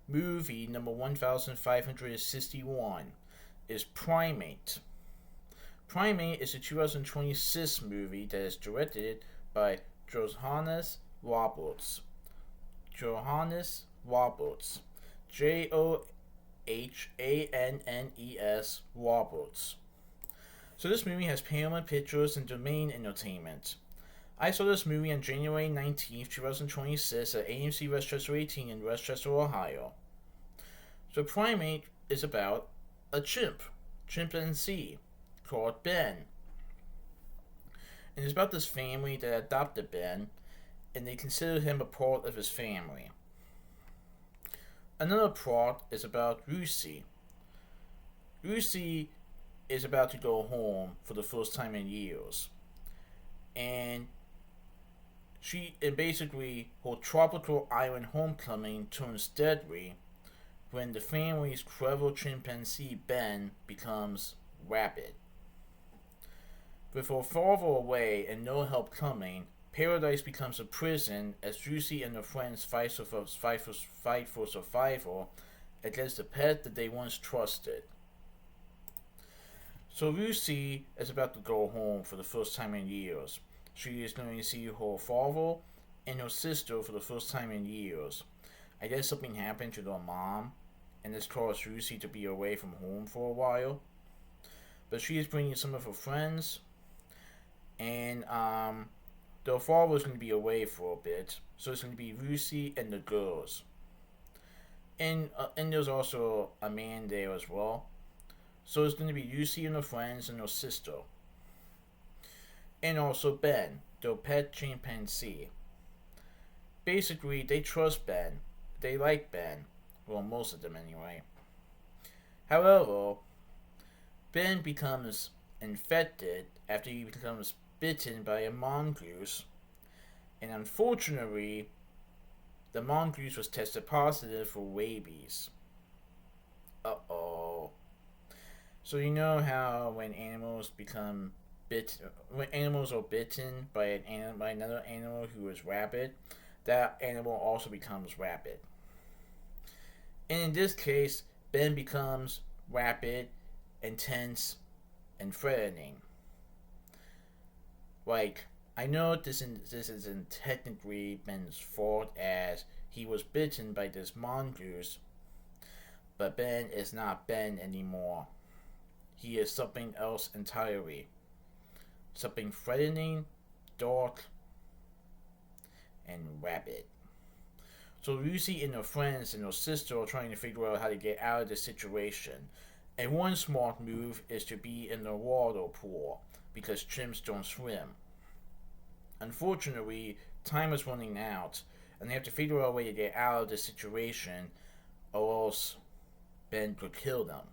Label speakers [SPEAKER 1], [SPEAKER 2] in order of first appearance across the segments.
[SPEAKER 1] movie number 1561 is Primate. Primate is a 2026 movie that is directed by Johannes Roberts. Johannes Roberts. Johannes Roberts. So this movie has Paramount Pictures and Domain Entertainment. I saw this movie on January 19th, 2026 at AMC West Chester 18 in West Chester, Ohio. So Primate is about a chimpanzee, called Ben. And it's about this family that adopted Ben, and they consider him a part of his family. Another plot is about Lucy. Lucy is about to go home for the first time in years. And basically her tropical island homecoming turns deadly when the family's clever chimpanzee Ben becomes rabid. With her father away and no help coming, paradise becomes a prison as Lucy and her friends fight for survival against the pet that they once trusted. So Lucy is about to go home for the first time in years. She is going to see her father and her sister for the first time in years. I guess something happened to their mom, and this caused Lucy to be away from home for a while. But she is bringing some of her friends, and their father is going to be away for a bit, so it's going to be Lucy and the girls. And there's also a man there as well. So it's going to be Lucy and her friends and her sister. And also Ben, their pet chimpanzee. Basically, they trust Ben. They like Ben. Well, most of them anyway. However, Ben becomes infected after he becomes bitten by a mongoose. And unfortunately, the mongoose was tested positive for rabies. Uh-oh. So you know how when animals when animals are bitten by another animal who is rabid, that animal also becomes rabid. And in this case, Ben becomes rabid, intense, and threatening. Like, I know this isn't technically Ben's fault as he was bitten by this mongoose, but Ben is not Ben anymore. He is something else entirely. Something threatening, dark, and rabid. So Lucy and her friends and her sister are trying to figure out how to get out of this situation. And one smart move is to be in the water pool, because chimps don't swim. Unfortunately, time is running out, and they have to figure out a way to get out of this situation, or else Ben could kill them.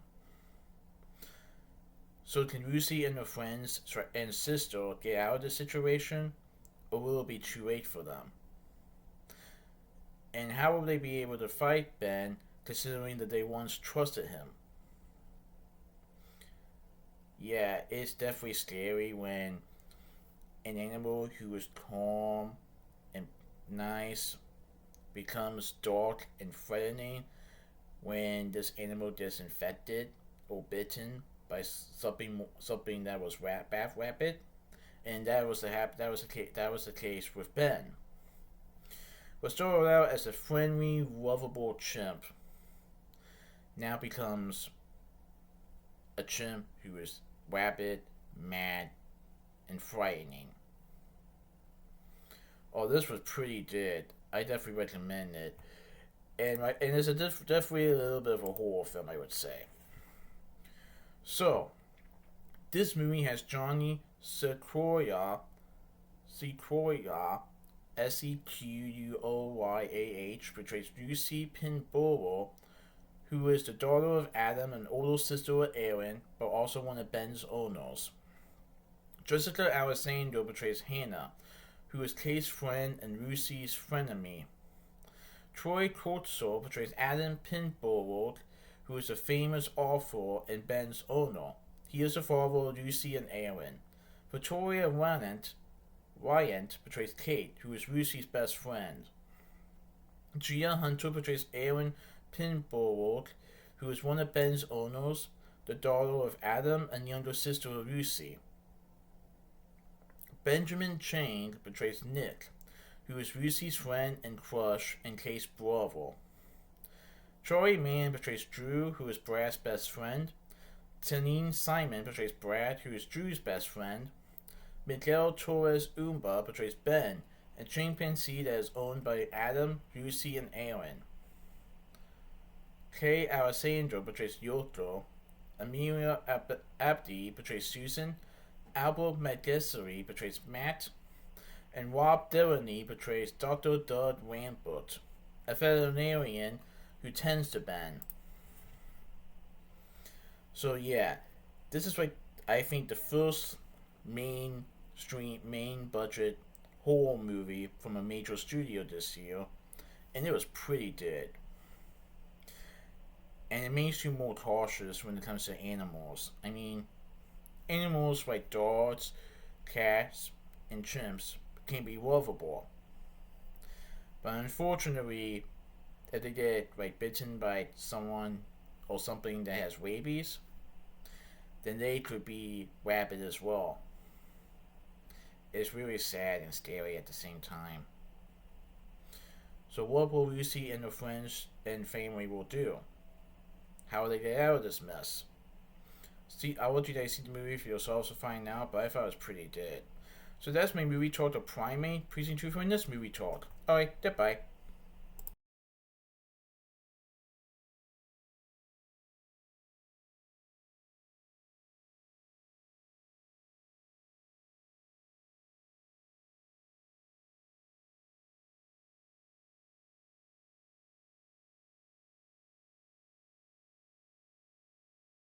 [SPEAKER 1] So can Lucy and her friends and sister get out of the situation, or will it be too late for them? And how will they be able to fight Ben, considering that they once trusted him? Yeah, it's definitely scary when an animal who is calm and nice becomes dark and threatening when this animal gets infected or bitten by something that was rapid, and that was the case with Ben. What started out as a friendly, lovable chimp now becomes a chimp who is rabid, mad, and frightening. Oh, this was pretty good. I definitely recommend it, and it's definitely a little bit of a horror film, I would say. So, this movie has Johnny Sequoia, Sequoyah, portrays Lucy Pinborough, who is the daughter of Adam and older sister of Aaron, but also one of Ben's owners. Jessica Alessandro portrays Hannah, who is Kay's friend and Lucy's frenemy. Troy Kotsur portrays Adam Pinborough, who is a famous author and Ben's owner. He is the father of Lucy and Aaron. Victoria Wyant portrays Kate, who is Lucy's best friend. Gia Hunter portrays Aaron Pinborough, who is one of Ben's owners, the daughter of Adam and younger sister of Lucy. Benjamin Chain portrays Nick, who is Lucy's friend and crush and Case brother. Troy Mann portrays Drew, who is Brad's best friend. Tanine Simon portrays Brad, who is Drew's best friend. Miguel Torres Umba portrays Ben, a chimpanzee that is owned by Adam, Lucy, and Aaron. Kay Alessandro portrays Yoko. Amelia Abdi portrays Susan. Albert Magesseri portrays Matt. And Rob Delaney portrays Dr. Doug Rampart, a veterinarian who tends to Ben. So yeah, this is like I think the first main budget horror movie from a major studio this year, and it was pretty good. And it makes you more cautious when it comes to animals. I mean, animals like dogs, cats, and chimps can be lovable. But unfortunately, if they get like bitten by someone or something that has rabies, then they could be rabid as well. It's really sad and scary at the same time. So what will Lucy and her friends and family will do? How will they get out of this mess? See, I'll let you guys see the movie for yourselves to find out, but I thought it was pretty good. So that's my movie talk of Primate. Please and true for this movie talk. Alright, goodbye.